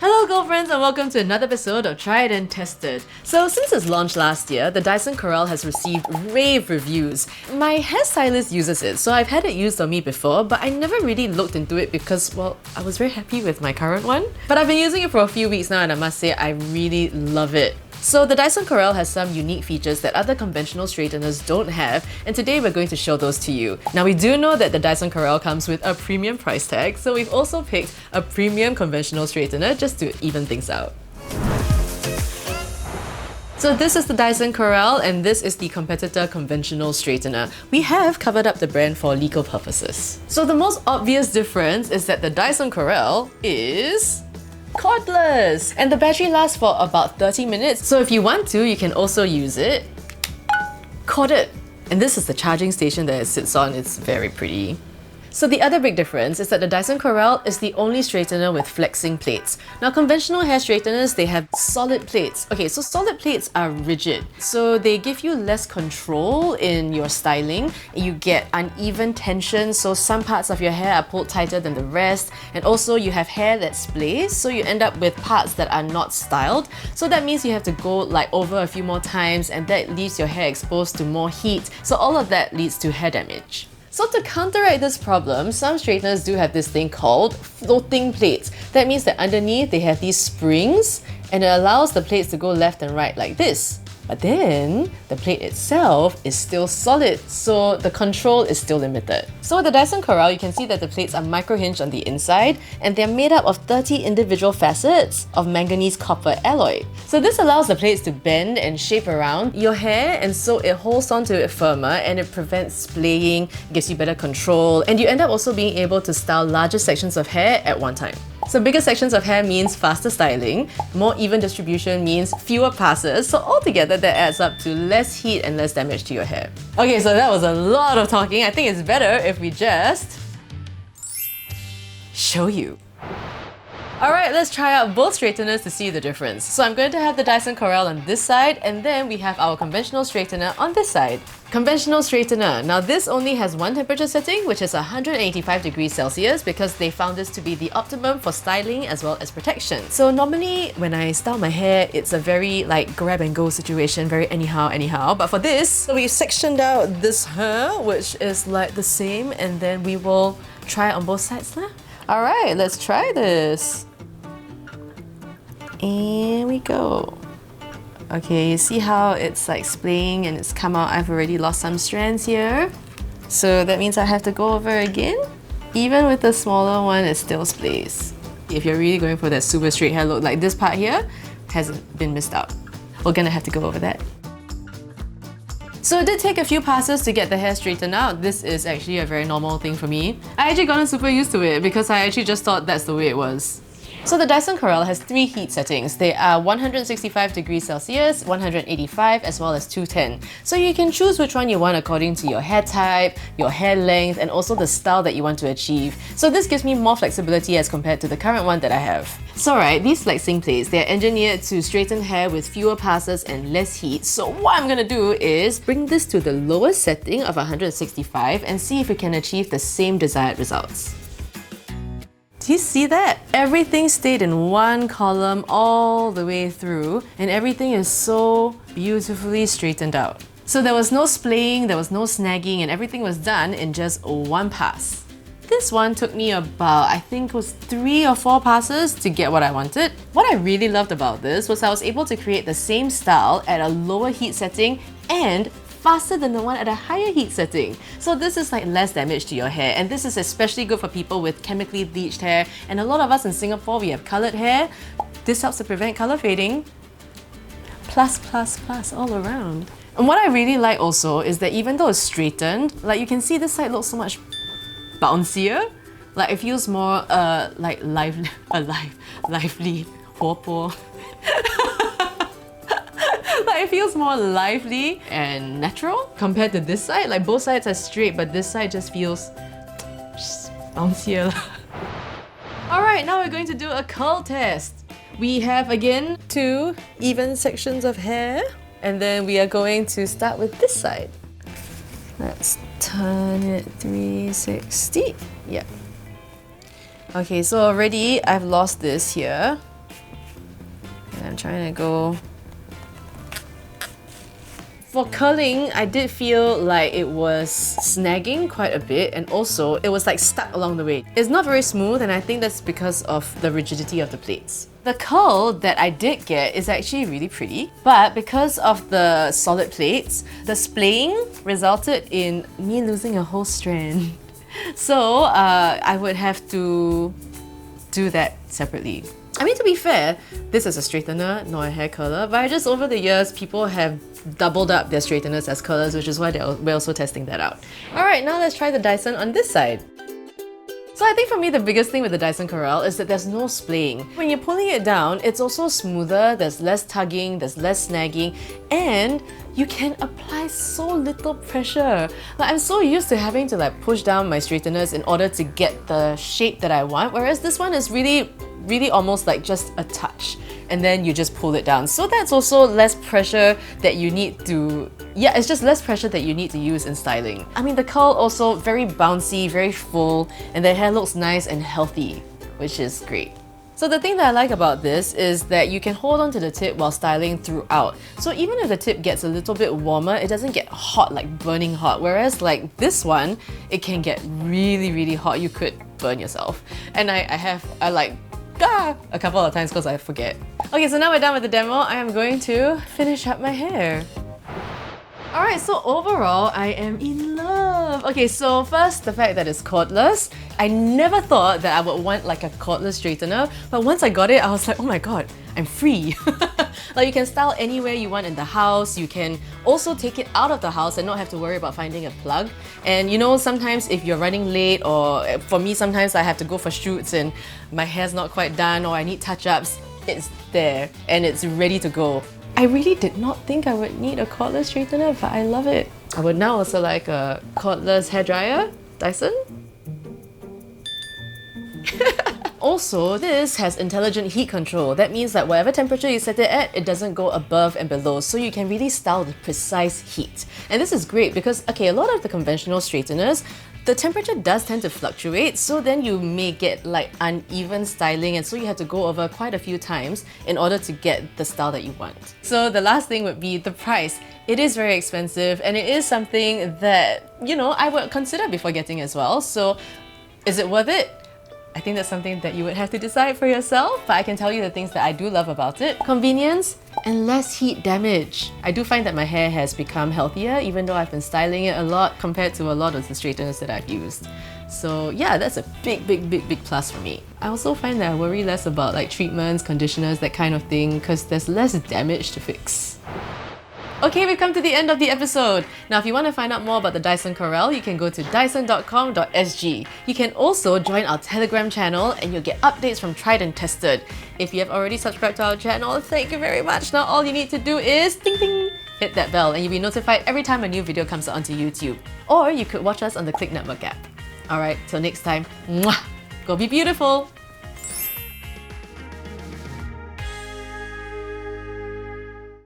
Hello girlfriends and welcome to another episode of Tried and Tested. So since its launch last year, the Dyson Corrale has received rave reviews. My hairstylist uses it, so I've had it used on me before, but I never really looked into it because, well, I was very happy with my current one. But I've been using it for a few weeks now and I must say I really love it. So the Dyson Corrale has some unique features that other conventional straighteners don't have, and today we're going to show those to you. Now we do know that the Dyson Corrale comes with a premium price tag, so we've also picked a premium conventional straightener just to even things out. So this is the Dyson Corrale and this is the competitor conventional straightener. We have covered up the brand for legal purposes. So the most obvious difference is that the Dyson Corrale is cordless, and the battery lasts for about 30 minutes, so if you want to, you can also use it corded. And this is the charging station that it sits on. It's very pretty. So the other big difference is that the Dyson Corrale is the only straightener with flexing plates. Now conventional hair straighteners, they have solid plates. Okay, so solid plates are rigid, so they give you less control in your styling. You get uneven tension, so some parts of your hair are pulled tighter than the rest, and also you have hair that splays, so you end up with parts that are not styled. So that means you have to go over a few more times, and that leaves your hair exposed to more heat. So all of that leads to hair damage. So to counteract this problem, some straighteners do have this thing called floating plates. That means that underneath they have these springs and it allows the plates to go left and right like this. But then, the plate itself is still solid, so the control is still limited. So with the Dyson Corrale, you can see that the plates are micro-hinged on the inside and they're made up of 30 individual facets of manganese copper alloy. So this allows the plates to bend and shape around your hair, and so it holds onto it firmer and it prevents splaying, gives you better control, and you end up also being able to style larger sections of hair at one time. So bigger sections of hair means faster styling, more even distribution means fewer passes, so altogether that adds up to less heat and less damage to your hair. Okay, so that was a lot of talking. I think it's better if we just show you. Alright, let's try out both straighteners to see the difference. So I'm going to have the Dyson Corrale on this side, and then we have our conventional straightener on this side. Conventional straightener. Now this only has one temperature setting, which is 185 degrees Celsius, because they found this to be the optimum for styling as well as protection. So normally when I style my hair, it's a very grab and go situation, very anyhow. But for this, so we've sectioned out this hair, which is the same, and then we will try it on both sides now. Alright, let's try this. And we go. Okay, you see how it's splaying and it's come out. I've already lost some strands here. So that means I have to go over again. Even with the smaller one, it still splays. If you're really going for that super straight hair look, like this part here hasn't been missed out. We're gonna have to go over that. So it did take a few passes to get the hair straightened out. This is actually a very normal thing for me. I actually gotten super used to it because I actually just thought that's the way it was. So the Dyson Corrale has 3 heat settings. They are 165 degrees Celsius, 185, as well as 210. So you can choose which one you want according to your hair type, your hair length, and also the style that you want to achieve. So this gives me more flexibility as compared to the current one that I have. So these flexing plates, they're engineered to straighten hair with fewer passes and less heat. So what I'm gonna do is bring this to the lowest setting of 165 and see if we can achieve the same desired results. Do you see that? Everything stayed in one column all the way through, and everything is so beautifully straightened out. So there was no splaying, there was no snagging, and everything was done in just one pass. This one took me about, I think it was 3 or 4 passes to get what I wanted. What I really loved about this was I was able to create the same style at a lower heat setting and faster than the one at a higher heat setting. So this is less damage to your hair, and this is especially good for people with chemically bleached hair, and a lot of us in Singapore, we have coloured hair. This helps to prevent colour fading. Plus all around. And what I really like also is that even though it's straightened, you can see this side looks so much bouncier. It feels more lively, 活泼. It feels more lively and natural compared to this side. Both sides are straight, but this side just feels bouncier. Alright, now we're going to do a curl test. We have again 2 even sections of hair, and then we are going to start with this side. Let's turn it 360. Yeah. Okay, so already I've lost this here. I'm trying to go. For curling, I did feel like it was snagging quite a bit, and also it was like stuck along the way. It's not very smooth, and I think that's because of the rigidity of the plates. The curl that I did get is actually really pretty, but because of the solid plates, the splaying resulted in me losing a whole strand. So I would have to do that separately. I mean, to be fair, this is a straightener, not a hair curler, but just over the years, people have doubled up their straighteners as curlers, which is why we're also testing that out. Alright, now let's try the Dyson on this side. So I think for me, the biggest thing with the Dyson Corrale is that there's no splaying. When you're pulling it down, it's also smoother, there's less tugging, there's less snagging, and you can apply so little pressure. Like, I'm so used to having to like push down my straighteners in order to get the shape that I want, whereas this one is really almost like just a touch, and then you just pull it down. So that's also less pressure that you need to, yeah, it's just less pressure that you need to use in styling. I mean, the curl also very bouncy, very full, and the hair looks nice and healthy, which is great. So the thing that I like about this is that you can hold on to the tip while styling throughout. So even if the tip gets a little bit warmer, it doesn't get hot, like burning hot. Whereas like this one, it can get really hot. You could burn yourself. And I like a couple of times because I forget. Okay, so now we're done with the demo. I am going to finish up my hair. Alright, so overall, I am in love. Okay, so first, the fact that it's cordless. I never thought that I would want like a cordless straightener, but once I got it, I was like, oh my god, I'm free. Like, you can style anywhere you want in the house. You can also take it out of the house and not have to worry about finding a plug. And you know, sometimes if you're running late, or for me, sometimes I have to go for shoots and my hair's not quite done or I need touch-ups, it's there and it's ready to go. I really did not think I would need a cordless straightener, but I love it. I would now also like a cordless hairdryer, Dyson. Also, this has intelligent heat control. That means that whatever temperature you set it at, it doesn't go above and below, so you can really style with precise heat. And this is great because, okay, a lot of the conventional straighteners, the temperature does tend to fluctuate, so then you may get like uneven styling, and so you have to go over quite a few times in order to get the style that you want. So the last thing would be the price. It is very expensive, and it is something that, you know, I would consider before getting as well. So is it worth it? I think that's something that you would have to decide for yourself, but I can tell you the things that I do love about it. Convenience and less heat damage. I do find that my hair has become healthier, even though I've been styling it a lot compared to a lot of the straighteners that I've used. So yeah, that's a big plus for me. I also find that I worry less about like treatments, conditioners, that kind of thing, because there's less damage to fix. Okay, we've come to the end of the episode. Now, if you want to find out more about the Dyson Corrale, you can go to dyson.com.sg. You can also join our Telegram channel and you'll get updates from Tried and Tested. If you have already subscribed to our channel, thank you very much. Now all you need to do is ding ding, hit that bell, and you'll be notified every time a new video comes out onto YouTube. Or you could watch us on the Clicknetwork app. Alright, till next time, mwah, go be beautiful!